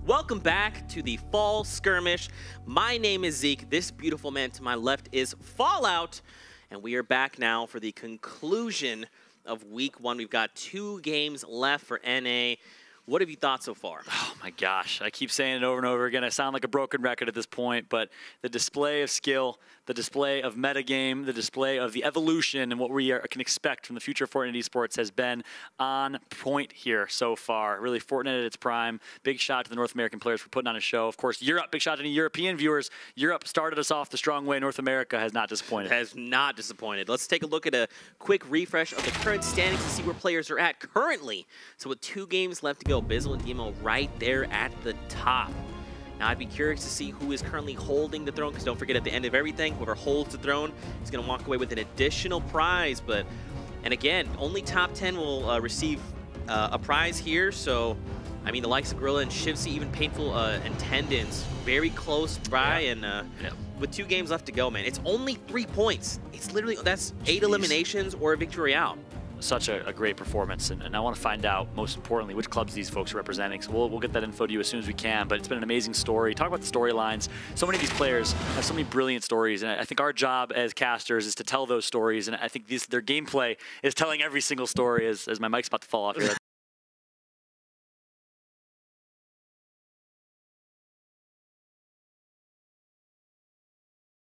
Welcome back to the Fall Skirmish. My name is Zeke. This beautiful man to my left is Fallout. And we are back now for the conclusion of Week 1. We've got 2 games left for NA. What have you thought so far? Oh my gosh, I keep saying it over and over again. I sound like a broken record at this point, but the display of skill, the display of metagame, the display of the evolution and what we can expect from the future of Fortnite esports has been on point here so far. Really, Fortnite at its prime. Big shout out to the North American players for putting on a show. Of course, Europe, big shout out to any European viewers. Europe started us off the strong way. North America has not disappointed. Has not disappointed. Let's take a look at a quick refresh of the current standings to see where players are at currently. So with 2 games left to go, Bizzle and Demo right there at the top. Now, I'd be curious to see who is currently holding the throne, because don't forget, at the end of everything, whoever holds the throne is going to walk away with an additional prize. And again, only top 10 will receive a prize here. So, I mean, the likes of Gorilla and Shivsy, even Painful and Tendons, very close by. And with 2 games left to go, man, it's only 3 points. It's literally, that's 8 eliminations or a victory royale. Such a great performance, and I want to find out, most importantly, which clubs these folks are representing. So we'll get that info to you as soon as we can, but it's been an amazing story. Talk about the storylines. So many of these players have so many brilliant stories, and I think our job as casters is to tell those stories, and I think their gameplay is telling every single story, as my mic's about to fall off here.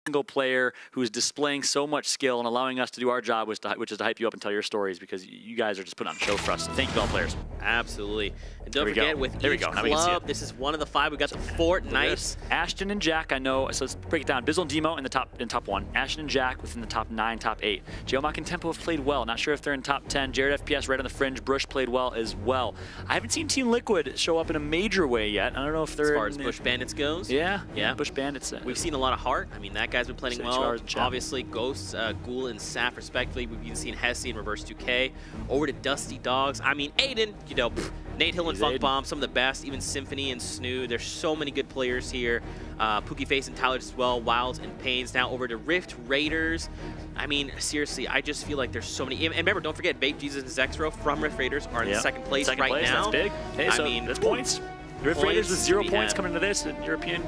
Single player who's displaying so much skill and allowing us to do our job, which is to hype you up and tell your stories, because you guys are just putting on a show for us. So thank you, all players. Absolutely. And don't forget, with each club, this is one of the 5. We got the Fortnite. Ashton and Jack, I know. So let's break it down. Bizzle and Demo in the top 1. Ashton and Jack within the top 9, top 8. Geomock and Tempo have played well. Not sure if they're in top 10. Jared FPS right on the fringe. Brush played well as well. I haven't seen Team Liquid show up in a major way yet. I don't know if they're as far as Bush Bandits goes. Yeah. Bush Bandits. We've seen a lot of heart. I mean, that guy's been playing well. Obviously, Ghosts, Ghoul, and Saf, respectively. We've even seen Hesse and Reverse 2K. Over to Dusty Dogs. I mean, Aiden, you know, Nate Hill and Funk Bomb, some of the best. Even Symphony and Snoo. There's so many good players here. Pookie Face and Tyler as well. Wilds and Pains. Now over to Rift Raiders. I mean, seriously, I just feel like there's so many. And remember, don't forget, Babe Jesus and Zexro from Rift Raiders are in second place right now. That's big. Hey, I mean, that's points. Rift Raiders with 0 points coming into this, and European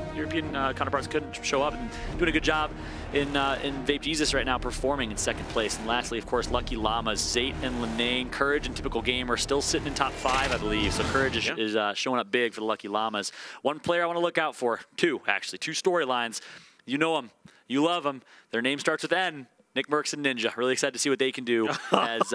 counterparts couldn't show up, and doing a good job in Vape Jesus right now, performing in second place. And lastly, of course, Lucky Llamas, Zate and Lenane, Courage and Typical Gamer still sitting in top 5, I believe. So Courage is showing up big for the Lucky Llamas. One player I want to look out for, 2 actually, 2 storylines. You know them, you love them. Their name starts with N. nickmercs and Ninja. Really excited to see what they can do as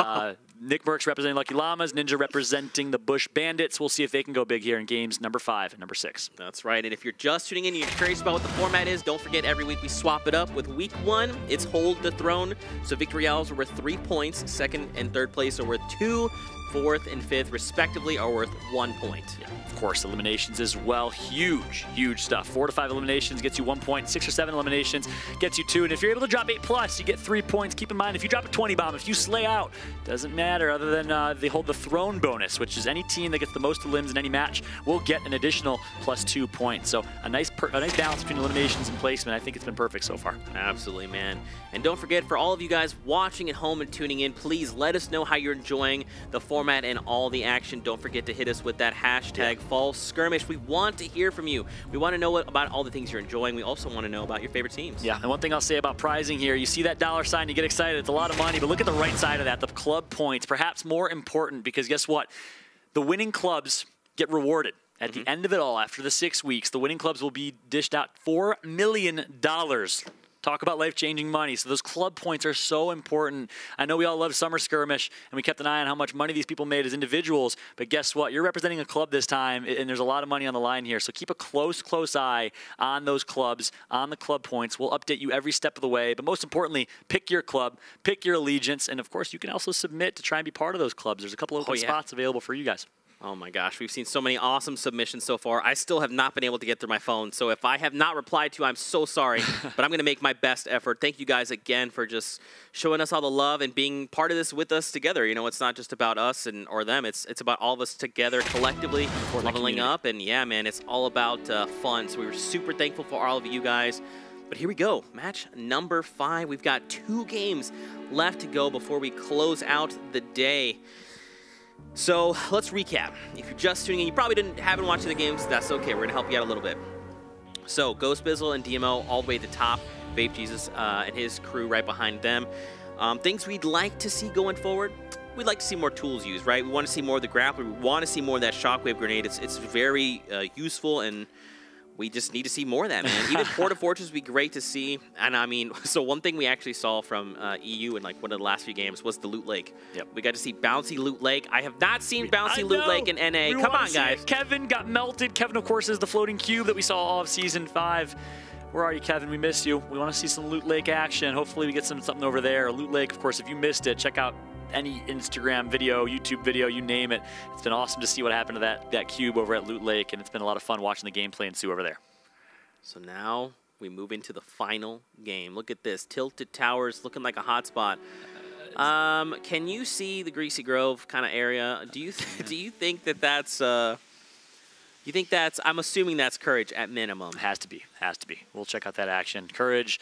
nickmercs representing Lucky Llamas, Ninja representing the Bush Bandits. We'll see if they can go big here in games number 5 and number 6. That's right. And if you're just tuning in and you're curious about what the format is, don't forget every week we swap it up. With week 1, it's Hold the Throne. So victory royales are worth 3 points. 2nd and 3rd place are worth 2. 4th and 5th, respectively, are worth 1 point. Yeah, of course, eliminations as well. Huge stuff. 4 to 5 eliminations gets you 1 point. 6 or 7 eliminations gets you 2. And if you're able to drop 8+, you get 3 points. Keep in mind, if you drop a 20 bomb, if you slay out, doesn't matter other than they hold the throne bonus, which is any team that gets the most limbs in any match will get an additional +2 points. So a nice balance between eliminations and placement. I think it's been perfect so far. Absolutely, man. And don't forget, for all of you guys watching at home and tuning in, please let us know how you're enjoying the format and all the action. Don't forget to hit us with that hashtag Fall Skirmish. We want to hear from you. We want to know about all the things you're enjoying. We also want to know about your favorite teams. Yeah, and one thing I'll say about prizing here, you see that $sign, you get excited. It's a lot of money, but look at the right side of that, the club points. Perhaps more important, because guess what? The winning clubs get rewarded. At the end of it all, after the 6 weeks, the winning clubs will be dished out $4 million. Talk about life-changing money. So those club points are so important. I know we all love Summer Skirmish, and we kept an eye on how much money these people made as individuals, but guess what? You're representing a club this time, and there's a lot of money on the line here. So keep a close eye on those clubs, on the club points. We'll update you every step of the way, but most importantly, pick your club, pick your allegiance, and of course, you can also submit to try and be part of those clubs. There's a couple of open spots available for you guys. Oh my gosh, we've seen so many awesome submissions so far. I still have not been able to get through my phone, so if I have not replied to you, I'm so sorry, but I'm going to make my best effort. Thank you guys again for just showing us all the love and being part of this with us together. You know, it's not just about us or them. It's about all of us together collectively, leveling up, and yeah, man, it's all about fun. So we were super thankful for all of you guys. But here we go, match number 5. We've got 2 games left to go before we close out the day. So let's recap. If you're just tuning in, you probably haven't watched the games. That's okay. We're gonna help you out a little bit. So Ghost Bizzle and DMO all the way at the top. Vape Jesus and his crew right behind them. Things we'd like to see going forward. We'd like to see more tools used, right? We want to see more of the grappler. We want to see more of that shockwave grenade. It's very useful, and we just need to see more of that, man. Even Porta Fortress would be great to see. And I mean, so one thing we actually saw from EU in like one of the last few games was the Loot Lake. Yep. We got to see Bouncy Loot Lake. I have not seen Bouncy Loot Lake in NA. Come on, guys. Kevin got melted. Kevin, of course, is the floating cube that we saw all of Season 5. Where are you, Kevin? We miss you. We want to see some Loot Lake action. Hopefully we get something over there. Loot Lake, of course, if you missed it, check out any Instagram video, YouTube video, you name it. It's been awesome to see what happened to that cube over at Loot Lake, and it's been a lot of fun watching the gameplay ensue over there. So now we move into the final game. Look at this. Tilted Towers looking like a hotspot. Can you see the Greasy Grove kind of area? Do you think that's you think that's, I'm assuming that's Courage at minimum. Has to be. Has to be. We'll check out that action. Courage,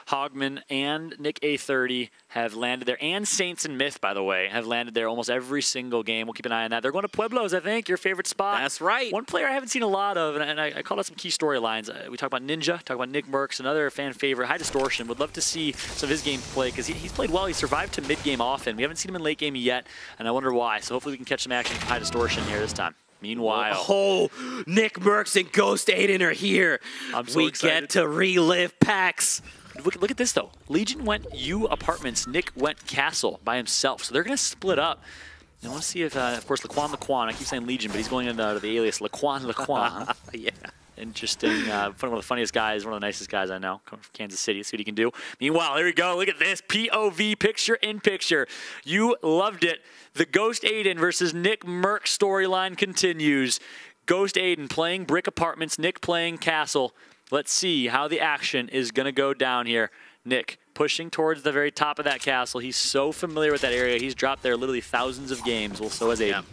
Hogman, and Nick A30 have landed there. And Saints and Myth, by the way, have landed there almost every single game. We'll keep an eye on that. They're going to Pueblos, I think, your favorite spot. That's right. One player I haven't seen a lot of, and I called out some key storylines. We talk about Ninja, talk about nickmercs, another fan favorite, High Distortion. Would love to see some of his game play because he's played well. He survived to mid-game often. We haven't seen him in late game yet, and I wonder why. So hopefully we can catch some action from High Distortion here this time. Meanwhile, nickmercs and Ghost Aiden are here. I'm so excited. Get to relive PAX. Look at this, though. Legion went U Apartments. Nick went Castle by himself. So they're going to split up. And we'll see if, of course, Laquan. I keep saying Legion, but he's going into the alias Laquan. Yeah. Interesting. One of the funniest guys, one of the nicest guys I know. Coming from Kansas City. See what he can do. Meanwhile, here we go. Look at this. POV picture-in-picture. You loved it. The Ghost Aiden versus nickmercs storyline continues. Ghost Aiden playing Brick Apartments. Nick playing Castle. Let's see how the action is going to go down here. Nick pushing towards the very top of that castle. He's so familiar with that area. He's dropped there literally thousands of games. Well, so has Aiden.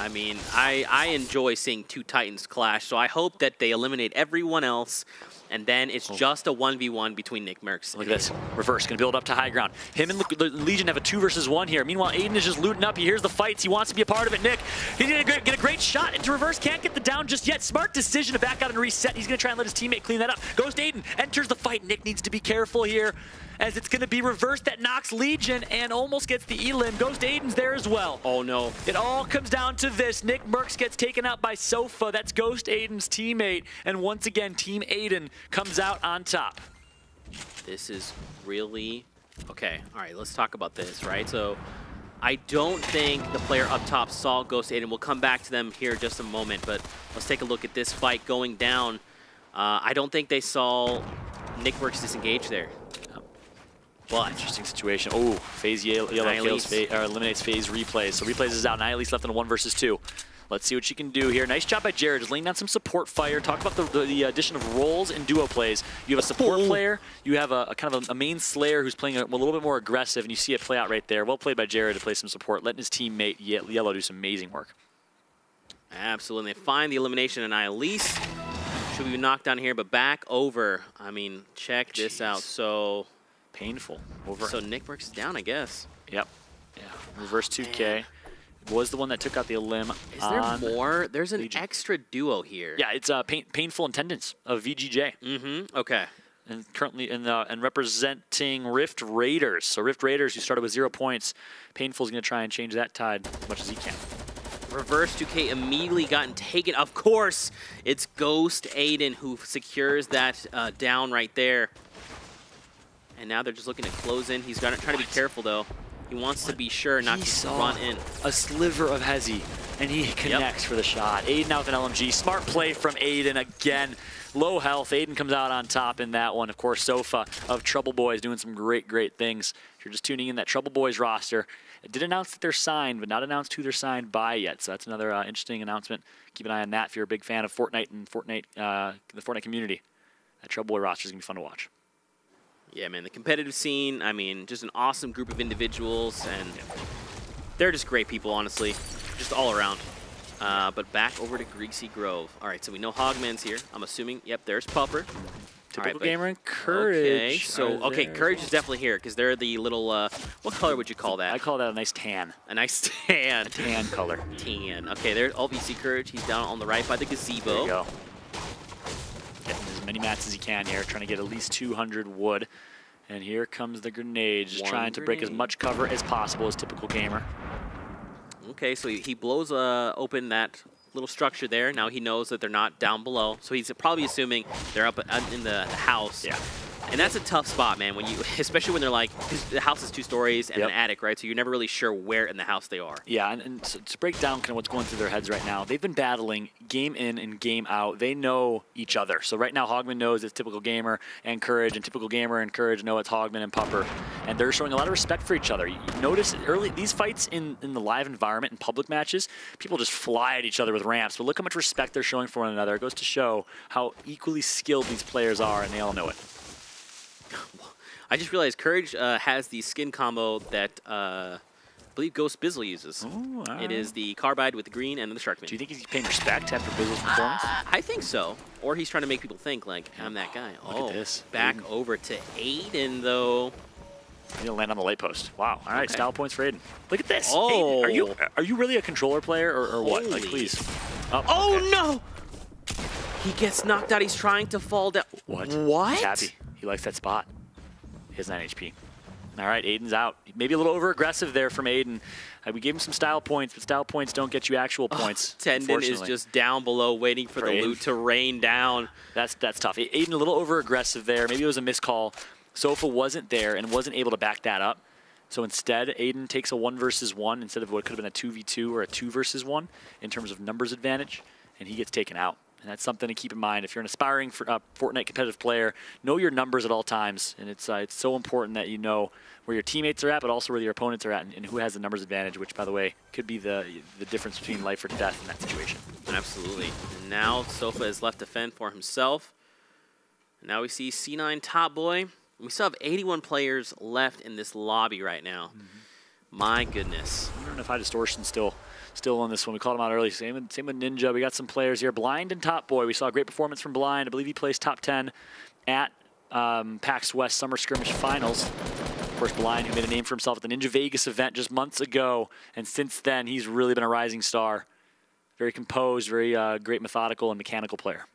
I mean, I enjoy seeing two Titans clash, so I hope that they eliminate everyone else, and then it's just a 1v1 between nickmercs. Look at this. Reverse, going to build up to high ground. Him and the Legion have a 2 versus 1 here. Meanwhile, Aiden is just looting up. He hears the fights. He wants to be a part of it. Nick, he's going to get a great shot into reverse. Can't get the down just yet. Smart decision to back out and reset. He's going to try and let his teammate clean that up. Ghost Aiden enters the fight. Nick needs to be careful here, as it's going to be reverse that knocks Legion and almost gets the elim. Ghost Aiden's there as well. Oh, no. It all comes down to this. nickmercs gets taken out by Sofa. That's Ghost Aiden's teammate. And once again, Team Aiden comes out on top. This is really... Okay, all right, let's talk about this, right? So I don't think the player up top saw Ghost Aiden. We'll come back to them here in just a moment, but let's take a look at this fight going down. I don't think they saw nickmercs disengage there. Well, interesting situation. Oh, FaZe Yellow kills, eliminates FaZe Replays. So Replays is out. Nihilis left in a 1 versus 2. Let's see what she can do here. Nice job by Jared, just laying down some support fire. Talk about the addition of roles and duo plays. You have a support player. You have a kind of a main slayer who's playing a little bit more aggressive, and you see it play out right there. Well played by Jared to play some support, letting his teammate Yellow do some amazing work. Absolutely. They find the elimination of Nihilis. Should be knocked down here, but back over. I mean, check this out. So... Painful. Over. So nickmercs is down, I guess. Yep. Yeah. Reverse 2K was the one that took out the elim. Is there more? There's an extra duo here. Yeah, it's Painful Intendants of VGJ. Mm-hmm. Okay. And currently and representing Rift Raiders. So Rift Raiders, who started with 0 points. Painful's going to try and change that tide as much as he can. Reverse 2K immediately gotten taken. Of course, it's Ghost Aiden who secures that down right there. And now they're just looking to close in. He's trying to be careful, though. He wants to be sure not to run in. A sliver of Hezi, and he connects for the shot. Aiden out with an LMG. Smart play from Aiden again. Low health. Aiden comes out on top in that one. Of course, Sofa of Trouble Boys doing some great things. If you're just tuning in, that Trouble Boys roster, it did announce that they're signed, but not announced who they're signed by yet. So that's another interesting announcement. Keep an eye on that if you're a big fan of Fortnite and the Fortnite community. That Trouble Boy roster is going to be fun to watch. Yeah, man, the competitive scene, I mean, just an awesome group of individuals, and they're just great people, honestly, just all around. But back over to Greasy Grove. All right, so we know Hogman's here. I'm assuming, yep, there's Pupper. Typical Gamer and Courage. Okay, so Courage is definitely here because they're the little. What color would you call that? I call that a nice tan. A nice tan. A tan color. Tan. Okay, there's you Courage. He's down on the right by the gazebo. There you go. Getting as many mats as he can here, trying to get at least 200 wood. And here comes the grenade, just trying to break as much cover as possible as typical Gamer. Okay, so he blows open that little structure there. Now he knows that they're not down below, so he's probably assuming they're up in the house. Yeah. And that's a tough spot, man, when you, especially when they're like, the house is 2 stories and an attic, right? So you're never really sure where in the house they are. Yeah, and so to break down kind of what's going through their heads right now, they've been battling game in and game out. They know each other. So right now, Hogman knows it's typical Gamer and Courage, and typical Gamer and Courage know it's Hogman and Pupper. And they're showing a lot of respect for each other. You notice early these fights in the live environment, in public matches, people just fly at each other with ramps. But look how much respect they're showing for one another. It goes to show how equally skilled these players are, and they all know it. I just realized Courage has the skin combo that I believe Ghost Bizzle uses. Ooh, it is the Carbide with the green and the Sharkman. Do you think he's paying respect after Bizzle's performance? I think so. Or he's trying to make people think, like, I'm that guy. Look at this. Back over to Aiden, though. He'll land on the light post. Wow. All right, style points for Aiden. Look at this. Oh. Aiden, are you really a controller player or what? Like, please. Oh, no! He gets knocked out. He's trying to fall down. What? What? He's happy. He likes that spot. He has 9 HP. All right, Aiden's out. Maybe a little over-aggressive there from Aiden. We gave him some style points, but style points don't get you actual points. Tendon is just down below waiting for the loot to rain down. That's tough. Aiden a little over-aggressive there. Maybe it was a miscall. Sofa wasn't there and wasn't able to back that up. So instead, Aiden takes a 1 versus 1 instead of what could have been a 2v2 or a 2 versus 1 in terms of numbers advantage, and he gets taken out. And that's something to keep in mind. If you're an aspiring Fortnite competitive player, know your numbers at all times. And it's so important that you know where your teammates are at, but also where your opponents are at, and who has the numbers advantage, which, by the way, could be the difference between life or death in that situation. Absolutely. And now Sofa is left to fend for himself. And now we see C9 Top Boy. We still have 81 players left in this lobby right now. My goodness. I don't know if High Distortion's still on this one. We called him out early. Same with Ninja. We got some players here. Blind and Top Boy. We saw a great performance from Blind. I believe he placed top 10 at PAX West Summer Skirmish Finals. Of course, Blind, who made a name for himself at the Ninja Vegas event just months ago. And since then, he's really been a rising star. Very composed, very great methodical and mechanical player.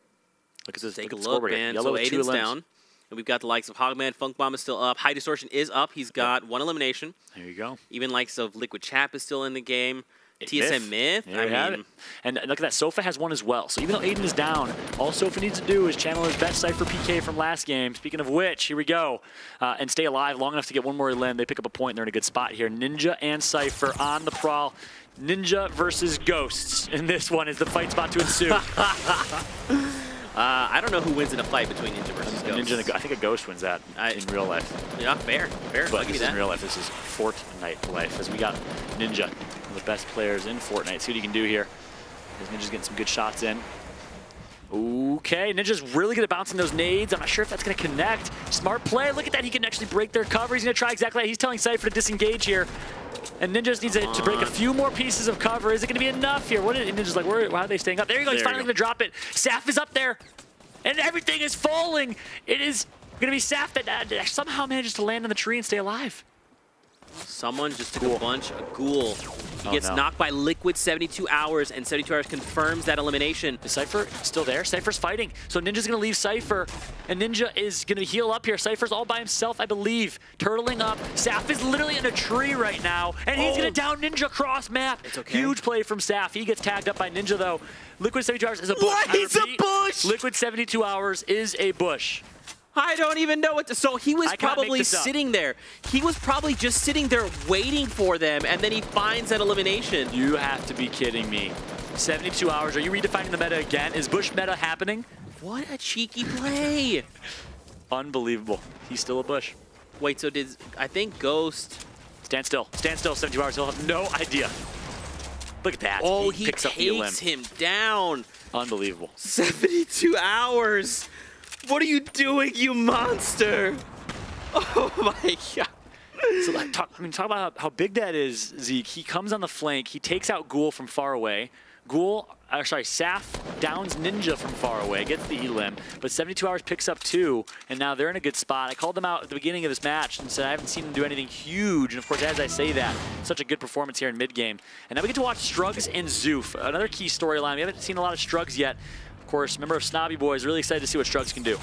Look at this. Take a look, man. Yellow so Aiden's down. And we've got the likes of Hogman. Funk Bomb is still up. High Distortion is up. He's got 1 elimination. There you go. Even likes of Liquid Chap is still in the game. TSM Myth. There you have it. And look at that. Sofa has 1 as well. So even though Aiden is down, all Sofa needs to do is channel his best Cypher PK from last game. Speaking of which, here we go. And stay alive long enough to get 1 more elim. They pick up a point, and they're in a good spot here. Ninja and Cypher on the prowl. Ninja versus Ghosts. And this one is the fight spot to ensue. I don't know who wins in a fight between Ninja versus Ghost. Ninja, I think a Ghost wins that in real life. Yeah, fair. But this is in real life. This is Fortnite life. As we got Ninja, one of the best players in Fortnite. See what he can do here. Ninja's getting some good shots in. Okay, Ninja's really good at bouncing those nades. I'm not sure if that's going to connect. Smart play. Look at that. He can actually break their cover. He's going to try exactly that. He's telling Cypher to disengage here. And Ninja just needs to break a few more pieces of cover. Is it going to be enough here? Ninja's like, why are they staying up? There you go. He's finally going to drop it. Saf is up there. And everything is falling. It is going to be Saf that somehow manages to land on the tree and stay alive. Someone just took a bunch of Ghoul. He gets knocked by Liquid 72 hours, and 72 hours confirms that elimination. Is Cypher still there? Cypher's fighting. So Ninja's going to leave Cypher, and Ninja is going to heal up here. Cypher's all by himself, I believe. Turtling up. Saf is literally in a tree right now, and he's going to down Ninja cross map. It's okay. Huge play from Saf. He gets tagged up by Ninja, though. Liquid 72 hours is a bush. What? He's a bush! Liquid 72 hours is a bush. I don't even know what to... So he was probably sitting there. He was probably just sitting there waiting for them, and then he finds that elimination. You have to be kidding me. 72 hours. Are you redefining the meta again? Is bush meta happening? What a cheeky play. Unbelievable. He's still a bush. Wait, so did... I think Ghost... Stand still. Stand still, 72 hours. He'll have no idea. Look at that. Oh, he takes him down. Unbelievable. 72 hours. What are you doing, you monster? Oh my god. So talk about how big that is, Zeke. He comes on the flank. He takes out Ghoul from far away. Saf downs Ninja from far away, gets the elim, but 72 Hours picks up 2, and now they're in a good spot. I called them out at the beginning of this match and said I haven't seen them do anything huge, and of course, as I say that, such a good performance here in mid-game. And now we get to watch Strugs and Zoof, another key storyline. We haven't seen a lot of Strugs yet. Of course, member of Snobby Boys, really excited to see what Strugs can do.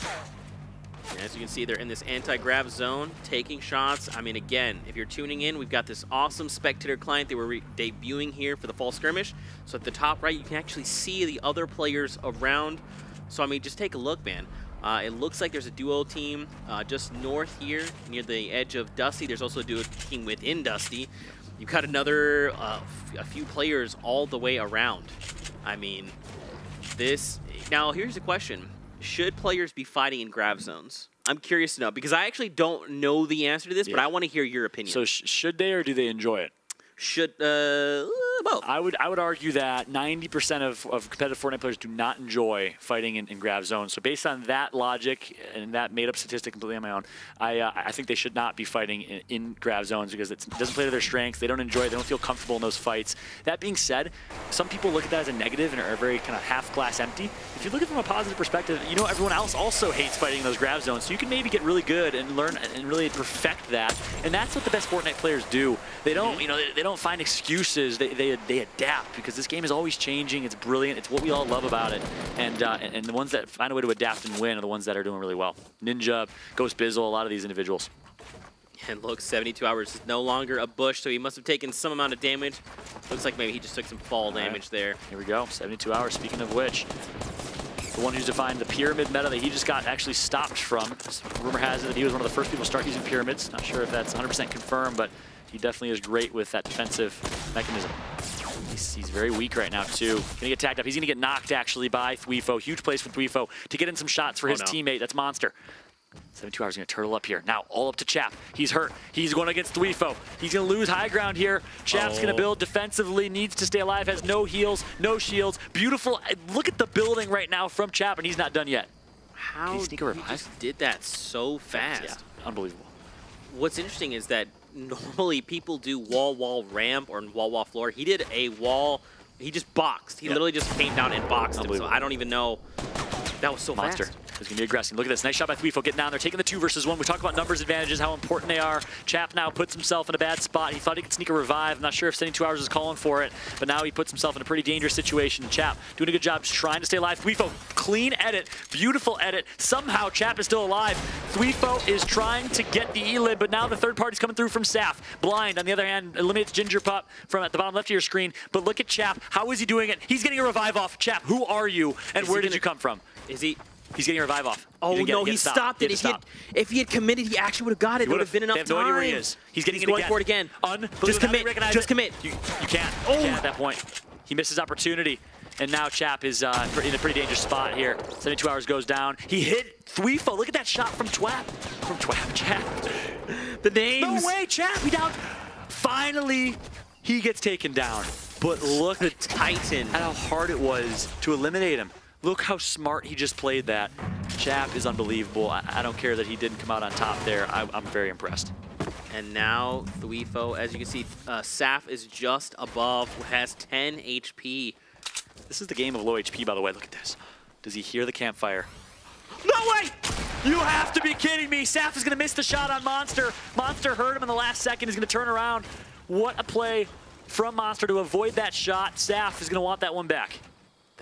As you can see, they're in this anti-grab zone, taking shots. I mean, again, if you're tuning in, we've got this awesome spectator client they were debuting here for the fall skirmish. So at the top right, you can actually see the other players around. So, I mean, just take a look, man. It looks like there's a duo team just north here, near the edge of Dusty. There's also a duo team within Dusty. You've got another, a few players all the way around. I mean, this... Now, here's the question. Should players be fighting in grab zones? I'm curious to know, because I actually don't know the answer to this, but I want to hear your opinion. So should they, or do they enjoy it? Should, both. I would argue that 90% of competitive Fortnite players do not enjoy fighting in grab zones. So based on that logic and that made-up statistic completely on my own, I think they should not be fighting in grab zones because it doesn't play to their strengths. They don't enjoy it. They don't feel comfortable in those fights. That being said, some people look at that as a negative and are very kind of half-glass empty. If you look at it from a positive perspective, you know everyone else also hates fighting in those grab zones. So you can maybe get really good and learn and really perfect that. And that's what the best Fortnite players do. They don't, you know, they don't find excuses. They adapt because this game is always changing. It's brilliant. It's what we all love about it. And the ones that find a way to adapt and win are the ones that are doing really well. Ninja, Ghost Bizzle, a lot of these individuals. And look, 72 Hours is no longer a bush, so he must have taken some amount of damage. Looks like maybe he just took some fall damage there. Here we go. 72 Hours, speaking of which. The one who's defined the pyramid meta that he just got actually stopped from. Rumor has it that he was one of the first people to start using pyramids. Not sure if that's 100% confirmed, but he definitely is great with that defensive mechanism. He's very weak right now, too. Gonna get tagged up. He's gonna get knocked, actually, by Thweefo. Huge place for Thweefo to get in some shots for his teammate. That's Monster. 72 Hours gonna turtle up here. Now, all up to Chap. He's hurt. He's going against Thweefo. He's gonna lose high ground here. Chap's gonna build defensively, needs to stay alive, has no heals, no shields. Beautiful. Look at the building right now from Chap, and he's not done yet. How he just did that so fast? Yeah, unbelievable. What's interesting is that normally people do wall ramp or wall floor. He did a wall. He just boxed. He literally just came down and boxed him. So I don't even know. That was so Monster. fast. He's going to be aggressive. Look at this. Nice shot by Thweefo. Getting down there, taking the 2 versus 1. We talk about numbers advantages, how important they are. Chap now puts himself in a bad spot. He thought he could sneak a revive. I'm not sure if 72 Hours is calling for it, but now he puts himself in a pretty dangerous situation. Chap doing a good job just trying to stay alive. Thweefo, clean edit. Beautiful edit. Somehow Chap is still alive. Thweefo is trying to get the elim, but now the third party's coming through from Saf. Blind, on the other hand, eliminates Ginger Pup from at the bottom left of your screen. But look at Chap. How is he doing it? He's getting a revive off. Chap, who are you, and where did you come from? Is he? He's getting a revive off. Oh, no, he stopped it. If he had committed, he actually would have got it. It would have been enough time. They have no idea where he is. He's getting going for it again. Just commit. Just commit. You can't. You can't at that point. He missed his opportunity. And now Chap is in a pretty dangerous spot here. 72 Hours goes down. He hit Thweefo. Look at that shot from Chap. Chap. The names. No way, Chap. He down. Finally, he gets taken down. But look the Titan. At how hard it was to eliminate him. Look how smart he just played that. Chap is unbelievable. I don't care that he didn't come out on top there. I'm very impressed. And now Thweefo, as you can see, Saf is just above, has 10 HP. This is the game of low HP, by the way. Look at this. Does he hear the campfire? No way! You have to be kidding me. Saf is going to miss the shot on Monster. Monster heard him in the last second. He's going to turn around. What a play from Monster to avoid that shot. Saf is going to want that one back.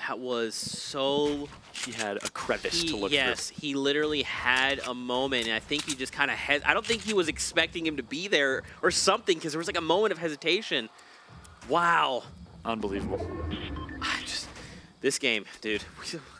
That was so... He had a crevice to look through. Yes, he literally had a moment, and I think he just kind of had... I don't think he was expecting him to be there or something, because there was like a moment of hesitation. Wow. Unbelievable. This game, dude.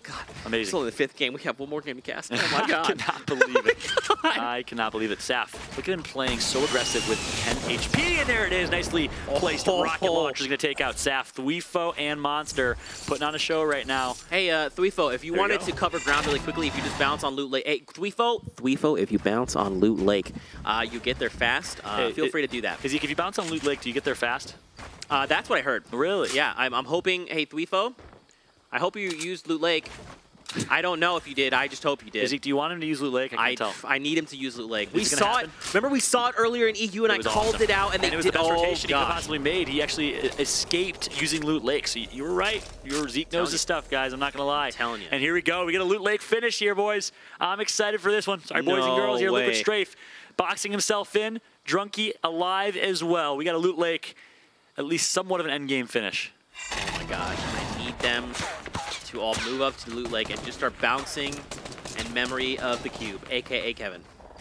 God. Amazing. Still in the 5th game. We have one more game to cast. Oh my God. I cannot believe it. I cannot believe it. Saf, look at him playing so aggressive with 10 HP. And there it is. Nicely placed. Rocket launcher is going to take out Saf. Thweefo and Monster putting on a show right now. Hey, Thweefo, if you wanted to cover ground really quickly, if you just bounce on Loot Lake. Hey, Thweefo, if you bounce on Loot Lake, you get there fast. Feel free to do that. If you bounce on Loot Lake, do you get there fast? That's what I heard. Really? Yeah, I'm hoping, hey, Thweefo, I hope you used Loot Lake. I don't know if you did. I just hope you did. Zeke, do you want him to use Loot Lake? I can't tell. I need him to use Loot Lake. Is We saw it. Remember, we saw it earlier in EU, and I called it out, and they it was did. the best rotation he could gosh. possibly made. He actually escaped using Loot Lake. So you were right. Zeke knows his stuff, guys. I'm not going to lie. I'm telling you. And here we go. We get a Loot Lake finish here, boys. I'm excited for this one. Sorry, boys and girls. Here, Liquid Strafe boxing himself in. Drunky alive as well. We got a Loot Lake, at least somewhat of an endgame finish. Oh my gosh. I need them to all move up to the Loot Lake and just start bouncing in memory of the cube, a.k.a. Kevin.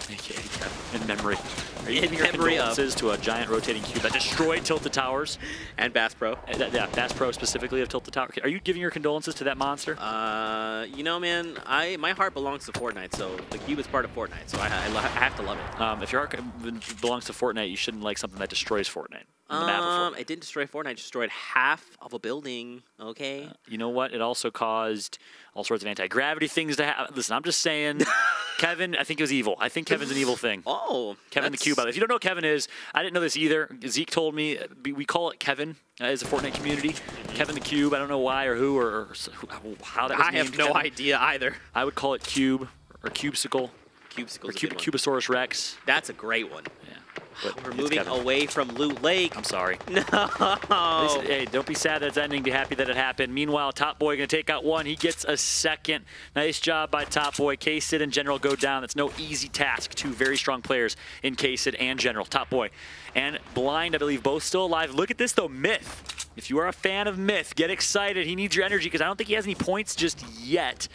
A.k.a. Kevin. In memory. Are you In giving your memory condolences to a giant rotating cube that destroyed Tilted Towers? And Bass Pro. Yeah, Bass Pro specifically of Tilted Tower. Are you giving your condolences to that monster? You know, man, my heart belongs to Fortnite, so the cube is part of Fortnite, so I have to love it. If your heart belongs to Fortnite, you shouldn't like something that destroys Fortnite. The map of Fortnite. It didn't destroy Fortnite, it destroyed half of a building, okay? You know what? It also caused all sorts of anti-gravity things to happen. Listen, I'm just saying, Kevin, I think it was evil. I think Kevin's an evil thing. Oh. Kevin the Cube. If you don't know what Kevin is, I didn't know this either. Zeke told me. We call it Kevin as a Fortnite community. Kevin the Cube. I don't know why or who or how that was named. I have no Kevin. idea either. I would call it Cube or Cubesicle. Cubesicle. Or Cubosaurus Rex. That's a great one. Yeah. But we're moving away from Loot Lake. I'm sorry. No. Listen, hey, don't be sad that it's ending. Be happy that it happened. Meanwhile, Top Boy going to take out one. He gets a second. Nice job by Top Boy. K-Sid and General go down. That's no easy task. Two very strong players in K-Sid and General. Top Boy and Blind, I believe, both still alive. Look at this, though. Myth. If you are a fan of Myth, get excited. He needs your energy because I don't think he has any points just yet.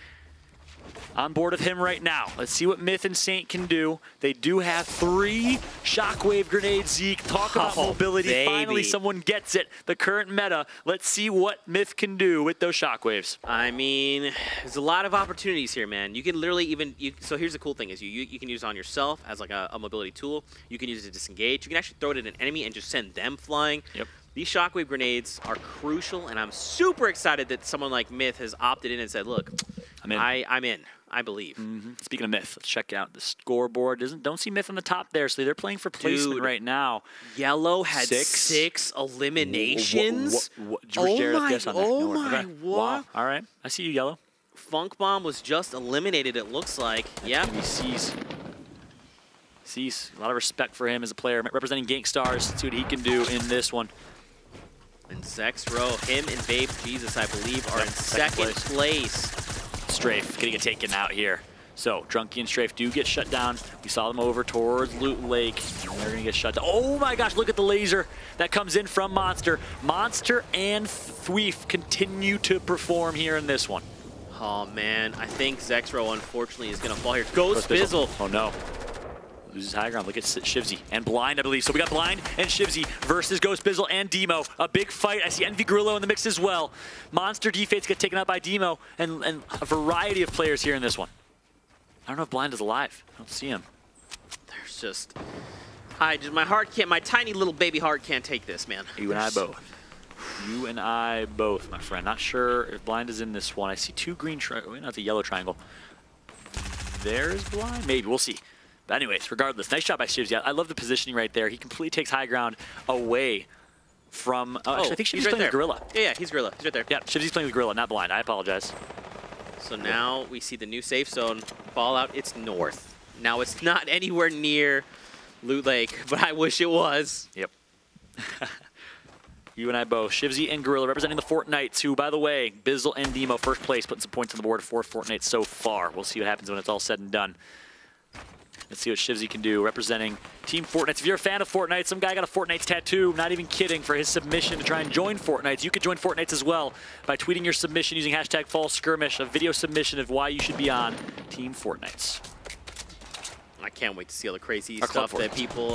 On board with him right now. Let's see what Myth and Saint can do. They do have 3 shockwave grenades, Zeke. Talk about mobility. Baby. Finally, someone gets it. The current meta. Let's see what Myth can do with those shockwaves. I mean, there's a lot of opportunities here, man. You can literally so here's the cool thing is you can use it on yourself as like a mobility tool. You can use it to disengage. You can actually throw it at an enemy and just send them flying. Yep. These shockwave grenades are crucial, and I'm super excited that someone like Myth has opted in and said, look, I'm in. I believe. Speaking of Myth, let's check out the scoreboard. Don't see Myth on the top there, so they're playing for placement right now. Yellow had 6 eliminations. Oh my, what? Wow. All right, I see you, Yellow. Funk Bomb was just eliminated, it looks like. Yeah. Cease. A lot of respect for him as a player, representing Gankstars. Let's see what he can do in this one. And Zexro, him and Babe Jesus, I believe, are in second place. Strafe getting it taken out here. So, Drunky and Strafe do get shut down. We saw them over towards Loot Lake, and they're going to get shut down. Oh my gosh, look at the laser that comes in from Monster. Monster and Thweef continue to perform here in this one. Oh man, I think Zexro, unfortunately, is going to fall here. Ghost Bizzle. Oh no. Loses high ground. Look at Shivzy and Blind, I believe. So we got Blind and Shivzy versus Ghost Bizzle and Demo. A big fight. I see Envy Grillo in the mix as well. Monster Defates get taken out by Demo and a variety of players here in this one. I don't know if Blind is alive. I don't see him. There's just... my heart can't... My tiny little baby heart can't take this, man. You and I both. You and I both, my friend. Not sure if Blind is in this one. I see 2 green triangles. Not the yellow triangle. There's Blind. Maybe. We'll see. But anyways, regardless, nice shot by Shivzy. I love the positioning right there. He completely takes high ground away from... actually, I think Shivzy's playing with Gorilla. Yeah, he's Gorilla. He's right there. Yeah, Shivzy's playing with Gorilla, not Blind. I apologize. So now we see the new safe zone. Fallout, it's north. Now, it's not anywhere near Loot Lake, but I wish it was. Yep. You and I both. Shivzy and Gorilla representing the Fortnites, who, by the way, Bizzle and Demo first place, putting some points on the board for Fortnite so far. We'll see what happens when it's all said and done. Let's see what Shivzy can do, representing Team Fortnite. If you're a fan of Fortnite, some guy got a Fortnite tattoo, not even kidding, for his submission to try and join Fortnite. You could join Fortnite as well by tweeting your submission using hashtag #FallSkirmish, a video submission of why you should be on Team Fortnites. I can't wait to see all the crazy stuff that people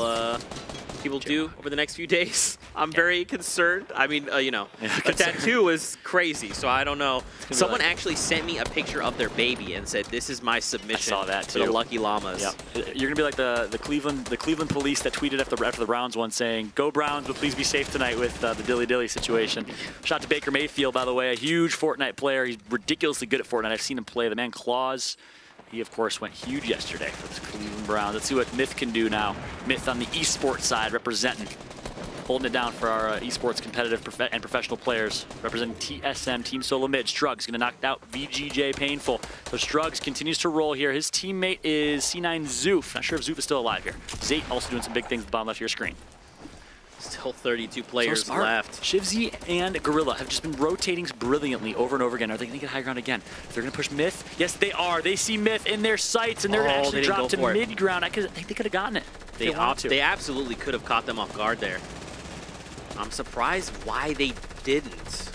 do over the next few days. I'm very concerned. I mean, you know, a tattoo is crazy, so I don't know. Someone actually sent me a picture of their baby and said, "This is my submission." I saw that to the Lucky Llamas. Yeah. You're gonna be like the Cleveland police that tweeted after the Browns one saying, "Go Browns, but please be safe tonight with the dilly dilly situation." Shout out to Baker Mayfield, by the way, a huge Fortnite player. He's ridiculously good at Fortnite. I've seen him play. The man Claus. He, of course, went huge yesterday for the Cleveland Browns. Let's see what Myth can do now. Myth on the esports side representing. holding it down for our esports competitive and professional players. Representing TSM, Team Solo Mid. Strugs going to knock out VGJ Painful. So Strugs continues to roll here. His teammate is C9 Zoof. Not sure if Zoof is still alive here. Zate also doing some big things at the bottom left of your screen. Still 32 players left. Shivzy and Gorilla have just been rotating brilliantly over and over again. Are they going to get high ground again? They're going to push Myth. Yes, they are. They see Myth in their sights, and they're going to actually drop to mid ground. I think they could have gotten it. They absolutely could have caught them off guard there. I'm surprised why they didn't.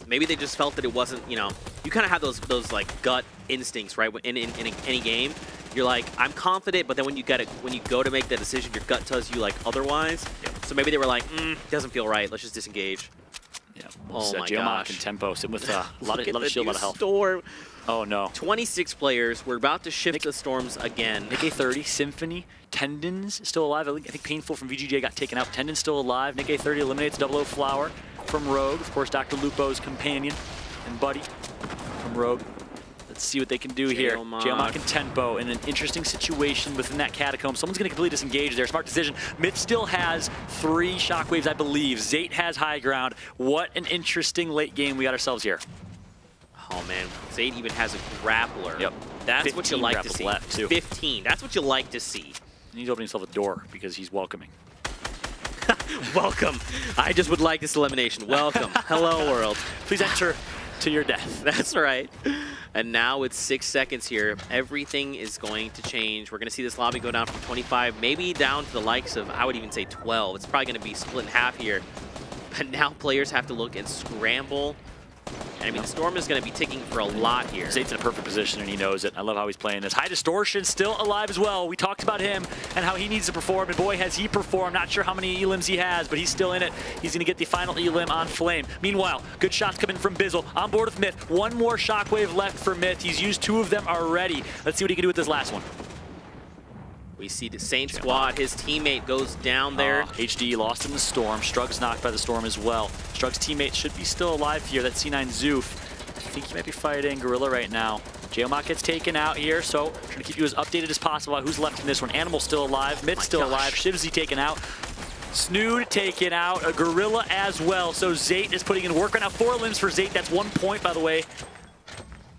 Maybe they just felt that it wasn't, you know, you kind of have those like gut instincts, right? In any game, you're like, I'm confident, but then when you go to make that decision, your gut tells you like otherwise. Yep. So maybe they were like, doesn't feel right. Let's just disengage. Yeah. Oh my gosh. And Tempo sitting with a lot of shield, a lot of health. Storm. Oh no. 26 players. We're about to shift the Storms again. Nick A30, Symphony, Tendon's still alive. I think Painful from VGJ got taken out. Tendon's still alive. Nick A30 eliminates 00 Flower from Rogue. Of course, Dr. Lupo's companion and buddy from Rogue. Let's see what they can do here. Jailmock and Tempo in an interesting situation within that catacomb. Someone's going to completely disengage there. Smart decision. Myth still has 3 shockwaves, I believe. Zate has high ground. What an interesting late game we got ourselves here. Oh man, Zate even has a grappler. Yep. That's what you like to see. Left too. 15. That's what you like to see. And he's opening himself a door because he's welcoming. Welcome. I just would like this elimination. Welcome. Hello, world. Please enter to your death. That's right. And now with 6 seconds here, everything is going to change. We're going to see this lobby go down from 25, maybe down to the likes of, I would even say 12. It's probably going to be split in half here. But now players have to look and scramble. And I mean, the Storm is going to be ticking for a lot here. Zate's in a perfect position, and he knows it. I love how he's playing this. High Distortion still alive as well. We talked about him and how he needs to perform, and boy, has he performed. Not sure how many elims he has, but he's still in it. He's going to get the final elim on Flame. Meanwhile, good shots coming from Bizzle. On board with Myth. One more shockwave left for Myth. He's used 2 of them already. Let's see what he can do with this last one. We see the Saint squad. His teammate goes down there. HD lost in the Storm. Strug's knocked by the Storm as well. Strug's teammate should be still alive here. That's C9 Zoof. I think he might be fighting Gorilla right now. Jailmock gets taken out here, so trying to keep you as updated as possible about who's left in this one. Animal's still alive. Myth's still alive. Shivzy taken out. Snood taken out. A Gorilla as well. So Zate is putting in work right now. 4 limbs for Zate. That's 1 point, by the way,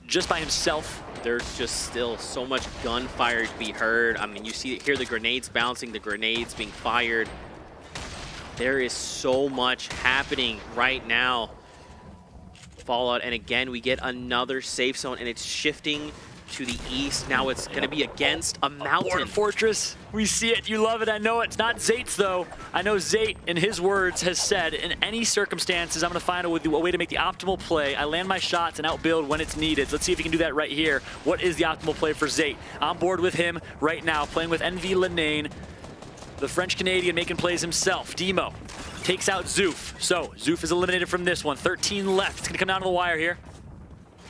just by himself. There's just still so much gunfire to be heard. I mean, you hear the grenades bouncing, the grenades being fired. There is so much happening right now. Fallout, and again, we get another safe zone, and it's shifting to the east. Now it's going to be against a mountain. Fortress. We see it. You love it. I know it's not Zate's, though. I know Zate, in his words, has said, in any circumstances, I'm going to find a way to make the optimal play. I land my shots and outbuild when it's needed. Let's see if he can do that right here. What is the optimal play for Zate? On board with him right now, playing with NV Lenane. The French-Canadian making plays himself. Demo takes out Zoof. So Zoof is eliminated from this one. 13 left. It's going to come down to the wire here.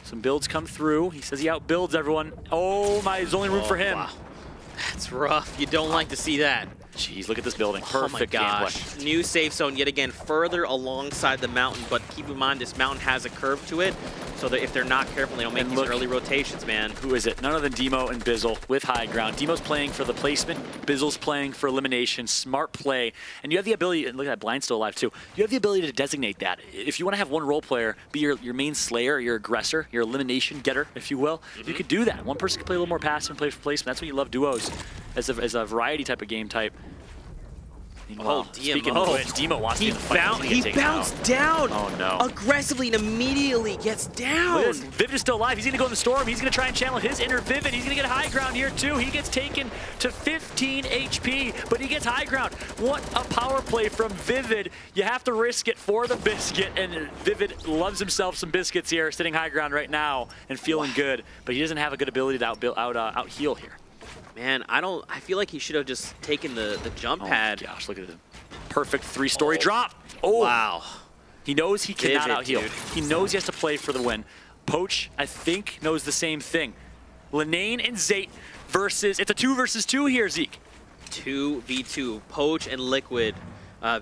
Some builds come through. He says he outbuilds everyone. Oh my, there's only room for him. Wow. That's rough. You don't like to see that. Jeez, look at this building. Perfect gameplay. New safe zone yet again further alongside the mountain, but keep in mind this mountain has a curve to it, so that if they're not careful, they don't make these early rotations, man. Who is it? None other than Demo and Bizzle with high ground. Demo's playing for the placement. Bizzle's playing for elimination. Smart play. And you have the ability, and look at that, Blind's still alive too. You have the ability to designate that. If you want to have one role player be your main slayer, your aggressor, your elimination getter, if you will, you could do that. One person can play a little more passive and play for placement. That's when you love duos as a variety type of game type. Oh, speaking of which, Demo wants to be in the fight. He bounced down oh, no. aggressively and immediately gets down. Vivid is still alive. He's going to go in the Storm. He's going to try and channel his inner Vivid. He's going to get high ground here, too. He gets taken to 15 HP, but he gets high ground. What a power play from Vivid. You have to risk it for the biscuit, and Vivid loves himself some biscuits here, sitting high ground right now and feeling good, but he doesn't have a good ability to out heal here. Man, I feel like he should have just taken the jump pad. Oh my gosh, look at the perfect 3-story drop. Oh, wow. He knows he cannot out-heal. Dude. He knows he has to play for the win. Poach, I think, knows the same thing. Lenane and Zate versus, it's a 2 versus 2 here, Zeke. 2v2, Poach and Liquid.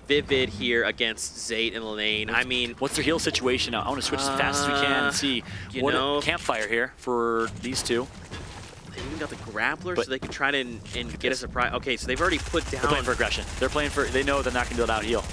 Vivid here against Zate and Lenane. I mean, what's their heal situation now? I want to switch as fast as we can and see what a campfire here for these two. got the grappler so they could try to and get a surprise. Okay, so they've already put down. They're playing for aggression. They're playing for. They know they're not going to be able to out heal.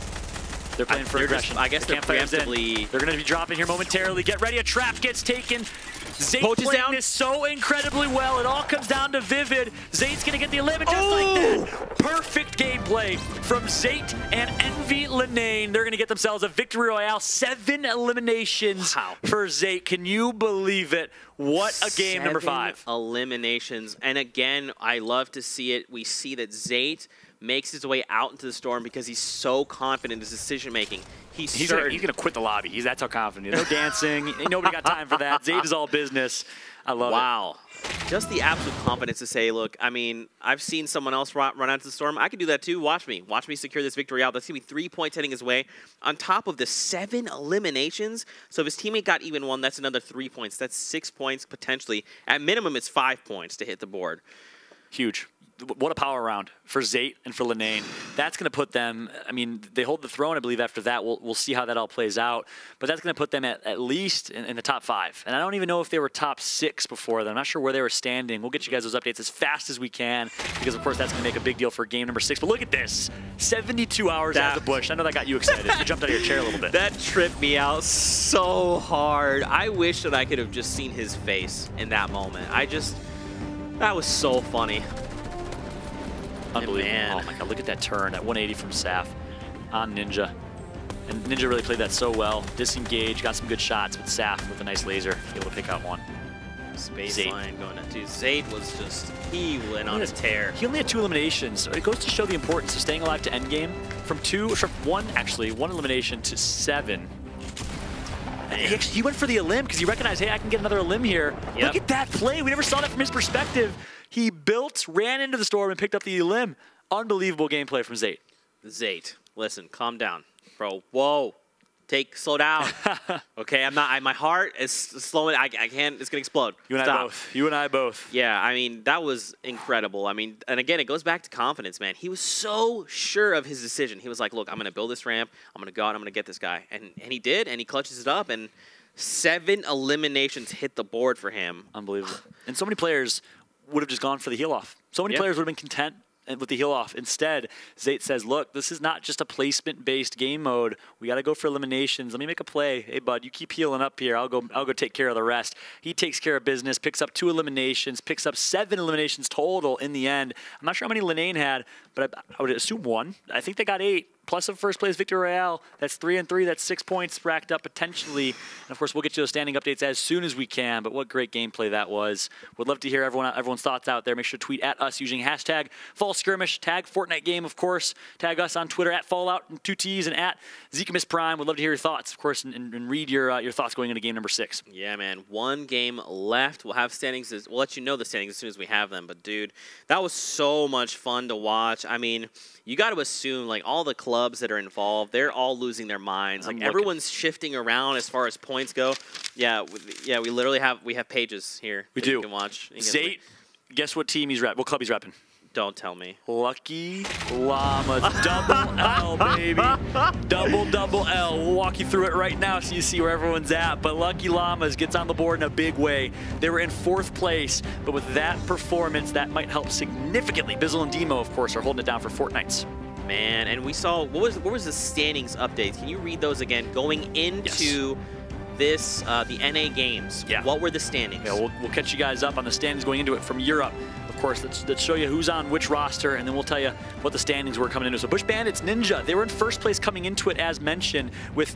They're playing for aggression. I guess they're preemptively. They're going to be dropping here momentarily. Get ready. A trap gets taken. Zayt playing this so incredibly well. It all comes down to Vivid. Zayt's going to get the eliminate just like that. Perfect gameplay from Zayt and Envy Lenane. They're going to get themselves a victory royale. 7 eliminations for Zayt. Can you believe it? What a game, number 5. 7 eliminations. And again, I love to see it. We see that Zayt makes his way out into the storm because he's so confident in his decision-making. He's going to quit the lobby. That's how confident he is. No dancing. Nobody got time for that. Zayt is all business. I love it. Wow. Just the absolute confidence to say, look, I mean, I've seen someone else run out to the storm. I can do that too. Watch me. Watch me secure this victory out. That's going to be 3 points heading his way on top of the 7 eliminations. So if his teammate got even 1, that's another 3 points. That's 6 points potentially. At minimum, it's 5 points to hit the board. Huge. What a power round for Zayt and for Lenane. That's going to put them, I mean, they hold the throne, I believe, after that. We'll see how that all plays out. But that's going to put them at least in the top 5. And I don't even know if they were top 6 before then. I'm not sure where they were standing. We'll get you guys those updates as fast as we can because, of course, that's going to make a big deal for game number 6. But look at this. 72 hours as a Bush. I know that got you excited. You jumped out of your chair a little bit. That tripped me out so hard. I wish that I could have just seen his face in that moment. That was so funny. Unbelievable. Man. Oh my god, look at that turn at 180 from Saf on Ninja. And Ninja really played that so well. Disengage, got some good shots, but Saf with a nice laser, able to pick out one. Space line going up too. Zayt was just, he went on a tear. He only had 2 eliminations. So it goes to show the importance of staying alive to endgame. From 1 elimination to 7. He went for the elim because he recognized, hey, I can get another elim here. Yep. Look at that play. We never saw that from his perspective. He ran into the storm and picked up the elim. Unbelievable gameplay from Zayt. Zayt, listen, calm down, bro. Whoa, slow down. Okay, I'm not. My heart is slowing. I can't. It's gonna explode. You and I both. Yeah, I mean that was incredible. I mean, and again, it goes back to confidence, man. He was so sure of his decision. He was like, look, I'm gonna build this ramp. I'm gonna go out. I'm gonna get this guy, and he did, and he clutches it up, and 7 eliminations hit the board for him. Unbelievable. And so many players would have just gone for the heal off. So many players would have been content with the heal off. Instead, Zayt says, look, this is not just a placement-based game mode. We got to go for eliminations. Let me make a play. Hey, bud, you keep healing up here. I'll go take care of the rest. He takes care of business, picks up 2 eliminations, picks up 7 eliminations total in the end. I'm not sure how many Lenane had, but I would assume 1. I think they got 8. Plus a first place victory royale. That's 3 and 3. That's 6 points racked up potentially. And of course, we'll get you those standing updates as soon as we can. But what great gameplay that was. Would love to hear everyone's thoughts out there. Make sure to tweet at us using hashtag Fall Skirmish. Tag Fortnite Game, of course. Tag us on Twitter at Fallout and 2 T's and at Zikamis Prime. Would love to hear your thoughts, of course, and read your thoughts going into game number 6. Yeah, man. 1 game left. We'll have standings. We'll let you know the standings as soon as we have them. But dude, that was so much fun to watch. I mean, you got to assume like all the clubs that are involved, they're all losing their minds. Like everyone's shifting around as far as points go. Yeah, we literally have pages here. We do. You can watch. Zayt, guess what team he's repping? What club he's repping? Don't tell me. Lucky Llamas. Double L, baby. Double L. We'll walk you through it right now so you see where everyone's at. But Lucky Llamas gets on the board in a big way. They were in 4th place, but with that performance, that might help significantly. Bizzle and Demo, of course, are holding it down for Fortnites. Man, and we saw, what was the standings updates? Can you read those again? Going into this, the NA games, what were the standings? Yeah, we'll catch you guys up on the standings going into it from Europe. Of course, let's show you who's on which roster, and then we'll tell you what the standings were coming into. So Bush Bandits, Ninja, they were in 1st place coming into it, as mentioned, with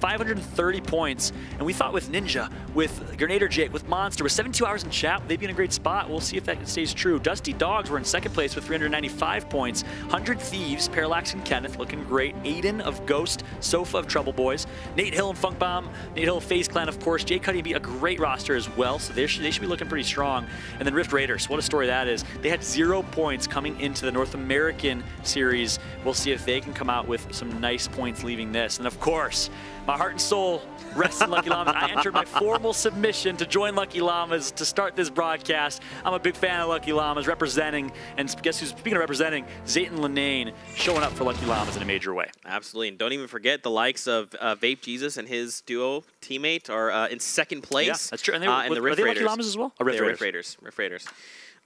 530 points. And we thought with Ninja, with Grenadier Jake, with Monster, with 72 hours in chat, they'd be in a great spot. We'll see if that stays true. Dusty Dogs were in 2nd place with 395 points. 100 Thieves, Parallax and Kenneth looking great. Aiden of Ghost, Sofa of Trouble Boys, Nate Hill and Funk Bomb, Nate Hill of FaZe Clan, of course. Jay Cuddy be a great roster as well, so they should be looking pretty strong. And then Rift Raiders, what a story that is. They had 0 points coming into the North American series. We'll see if they can come out with some nice points leaving this. And of course, my heart and soul rests in Lucky Llamas. I entered my formal submission to join Lucky Llamas to start this broadcast. I'm a big fan of Lucky Llamas representing, and guess who's, speaking of representing, Zayt and Lenane showing up for Lucky Llamas in a major way. Absolutely, and don't even forget the likes of Vape Jesus and his duo teammate are in 2nd place. Yeah, that's true. And in the Rift Raiders. Are they Raiders. Lucky Llamas as well? Rift Raiders.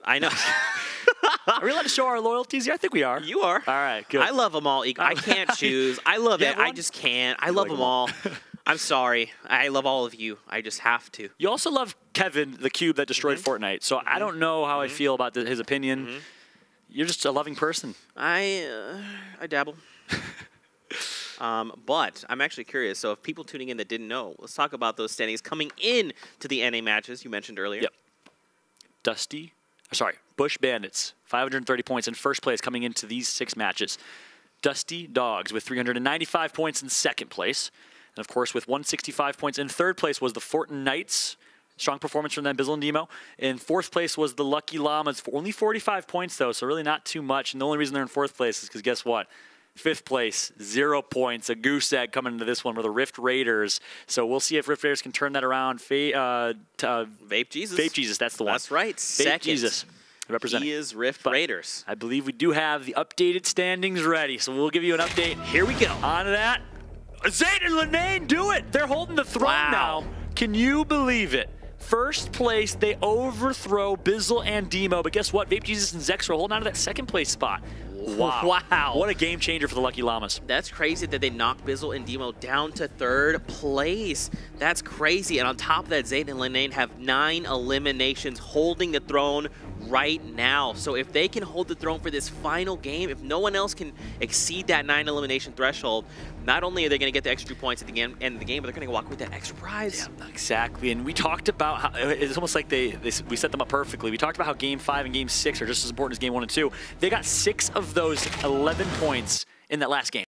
I know. Are we allowed to show our loyalties here? I think we are. You are. All right, good. I love them all equally. I can't choose. I love it. I just can't. I love them all. I'm sorry. I love all of you. I just have to. You also love Kevin, the cube that destroyed Fortnite. So I don't know how I feel about his opinion. You're just a loving person. I dabble. But I'm actually curious. So if people tuning in that didn't know, let's talk about those standings coming in to the NA matches you mentioned earlier. Yep. Bush Bandits, 530 points in first place coming into these 6 matches. Dusty Dogs with 395 points in second place. And, of course, with 165 points in third place was the Fortin Knights. Strong performance from them, Bizzle and Demo. In fourth place was the Lucky Llamas. Only 45 points, though, so really not too much. And the only reason they're in fourth place is because guess what? Fifth place, 0 points. A goose egg coming into this one were the Rift Raiders. So we'll see if Rift Raiders can turn that around. Vape Jesus. Vape Jesus, that's the one. That's right. Vape Jesus. Representing. He is Rift Raiders. I believe we do have the updated standings ready, so we'll give you an update. Here we go. On to that. Zayn and Linane do it. They're holding the throne now. Can you believe it? First place, they overthrow Bizzle and Demo, but guess what? Vape Jesus and Zex are holding on to that second place spot. Wow. What a game changer for the Lucky Llamas. That's crazy that they knocked Bizzle and Demo down to third place. That's crazy. And on top of that, Zayn and Linane have 9 eliminations holding the throne right now. So if they can hold the throne for this final game, if no one else can exceed that 9 elimination threshold, not only are they going to get the extra 2 points at the end of the game, but they're going to walk with that extra prize. Yeah, exactly. And we talked about how it's almost like we set them up perfectly. We talked about how Game 5 and Game 6 are just as important as Game 1 and 2. They got 6 of those 11 points in that last game.